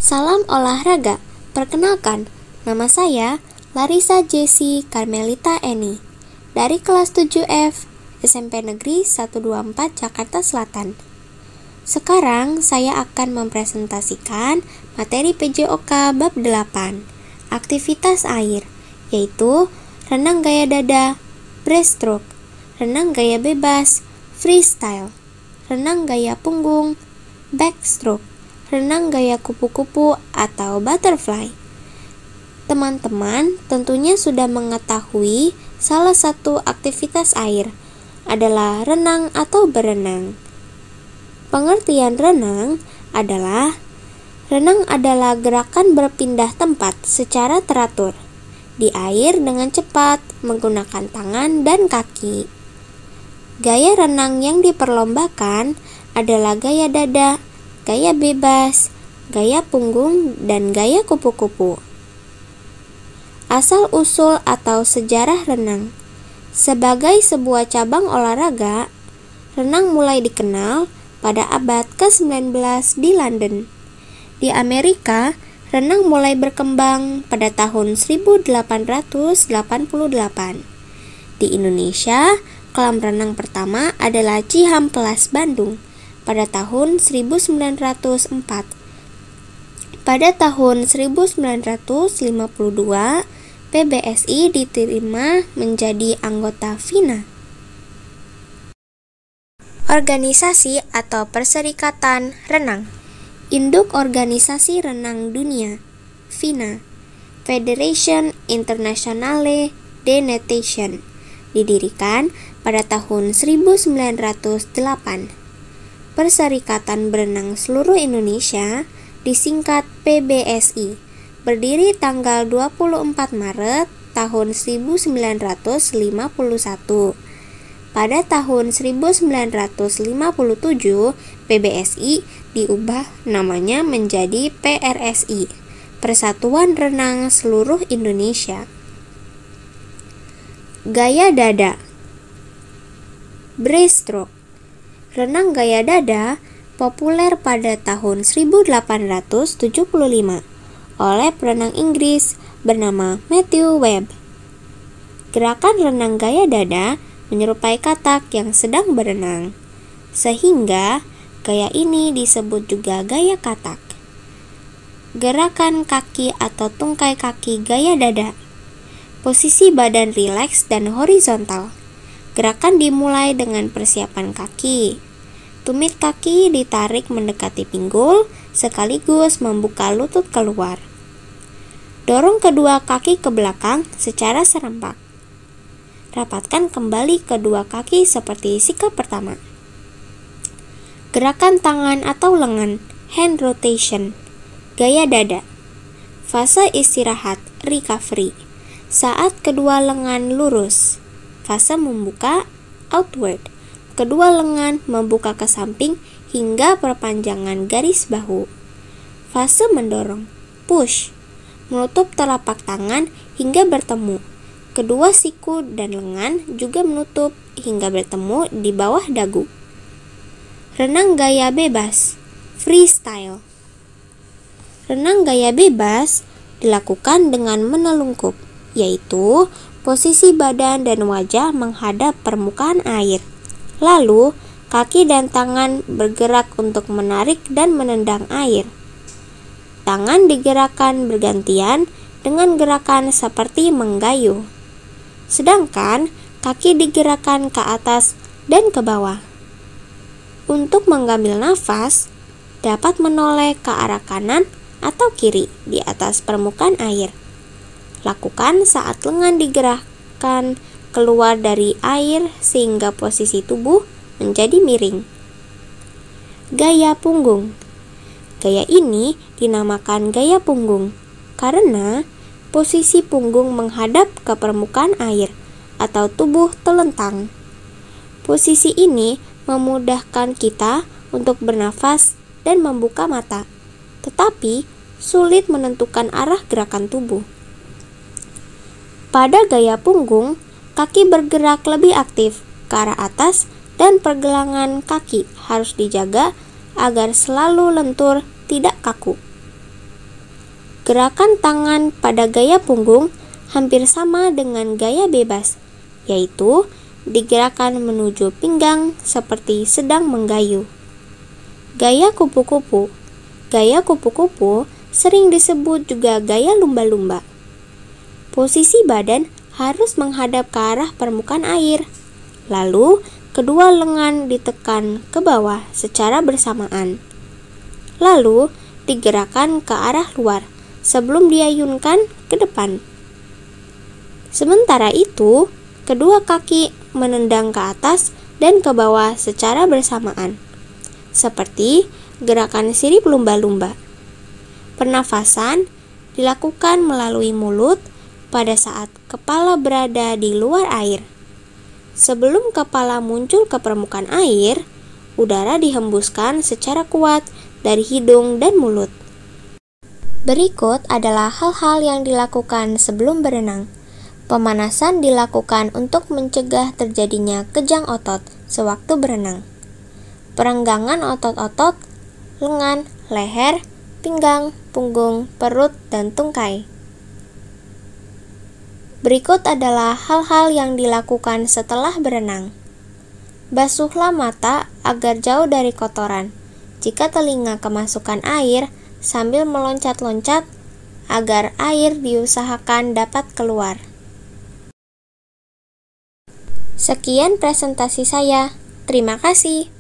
Salam olahraga. Perkenalkan, nama saya Larissa Jessie Carmelita Eni dari kelas 7F SMP Negeri 124 Jakarta Selatan. Sekarang saya akan mempresentasikan materi PJOK bab 8, aktivitas air, yaitu renang gaya dada, breaststroke, renang gaya bebas, freestyle, renang gaya punggung, backstroke, renang gaya kupu-kupu atau butterfly. Teman-teman tentunya sudah mengetahui salah satu aktivitas air adalah renang atau berenang. Pengertian renang adalah gerakan berpindah tempat secara teratur di air dengan cepat menggunakan tangan dan kaki. Gaya renang yang diperlombakan adalah gaya dada, gaya bebas, gaya punggung, dan gaya kupu-kupu. Asal-usul atau sejarah renang. Sebagai sebuah cabang olahraga, renang mulai dikenal pada abad ke-19 di London. Di Amerika, renang mulai berkembang pada tahun 1888. Di Indonesia, kolam renang pertama adalah Cihampelas, Bandung pada tahun 1904. Pada tahun 1952, PBSI diterima menjadi anggota FINA. Organisasi atau Perserikatan Renang. Induk Organisasi Renang Dunia, FINA, Federation Internationale de Natation, didirikan pada tahun 1908. Perserikatan Berenang Seluruh Indonesia, disingkat PBSI, berdiri tanggal 24 Maret tahun 1951. Pada tahun 1957, PBSI diubah namanya menjadi PRSI, Persatuan Renang Seluruh Indonesia. Gaya dada, breaststroke. Renang gaya dada populer pada tahun 1875 oleh perenang Inggris bernama Matthew Webb. Gerakan renang gaya dada menyerupai katak yang sedang berenang, sehingga gaya ini disebut juga gaya katak. Gerakan kaki atau tungkai kaki gaya dada. Posisi badan rileks dan horizontal. Gerakan dimulai dengan persiapan kaki. Tumit kaki ditarik mendekati pinggul, sekaligus membuka lutut keluar. Dorong kedua kaki ke belakang secara serempak. Rapatkan kembali kedua kaki seperti sikap pertama. Gerakan tangan atau lengan, hand rotation, gaya dada. Fase istirahat, recovery, saat kedua lengan lurus. Fase membuka, outward, kedua lengan membuka ke samping hingga perpanjangan garis bahu. Fase mendorong, push, menutup telapak tangan hingga bertemu. Kedua siku dan lengan juga menutup hingga bertemu di bawah dagu. Renang gaya bebas, freestyle. Renang gaya bebas dilakukan dengan menelungkup, yaitu posisi badan dan wajah menghadap permukaan air. Lalu, kaki dan tangan bergerak untuk menarik dan menendang air. Tangan digerakkan bergantian dengan gerakan seperti menggayuh. Sedangkan kaki digerakkan ke atas dan ke bawah. Untuk mengambil nafas, dapat menoleh ke arah kanan atau kiri di atas permukaan air. Lakukan saat lengan digerakkan keluar dari air sehingga posisi tubuh menjadi miring. Gaya punggung. Gaya ini dinamakan gaya punggung karena posisi punggung menghadap ke permukaan air atau tubuh telentang. Posisi ini memudahkan kita untuk bernafas dan membuka mata, tetapi sulit menentukan arah gerakan tubuh. Pada gaya punggung, kaki bergerak lebih aktif ke arah atas dan pergelangan kaki harus dijaga agar selalu lentur, tidak kaku. Gerakan tangan pada gaya punggung hampir sama dengan gaya bebas, yaitu digerakkan menuju pinggang seperti sedang menggayuh. Gaya kupu-kupu. Gaya kupu-kupu sering disebut juga gaya lumba-lumba. Posisi badan harus menghadap ke arah permukaan air. Lalu, kedua lengan ditekan ke bawah secara bersamaan. Lalu, digerakkan ke arah luar sebelum diayunkan ke depan. Sementara itu, kedua kaki menendang ke atas dan ke bawah secara bersamaan, seperti gerakan sirip lumba-lumba. Pernafasan dilakukan melalui mulut pada saat kepala berada di luar air. Sebelum kepala muncul ke permukaan air, udara dihembuskan secara kuat dari hidung dan mulut. Berikut adalah hal-hal yang dilakukan sebelum berenang. Pemanasan dilakukan untuk mencegah terjadinya kejang otot sewaktu berenang. Perenggangan otot-otot, lengan, leher, pinggang, punggung, perut, dan tungkai. Berikut adalah hal-hal yang dilakukan setelah berenang. Basuhlah mata agar jauh dari kotoran. Jika telinga kemasukan air, sambil meloncat-loncat agar air diusahakan dapat keluar. Sekian presentasi saya. Terima kasih.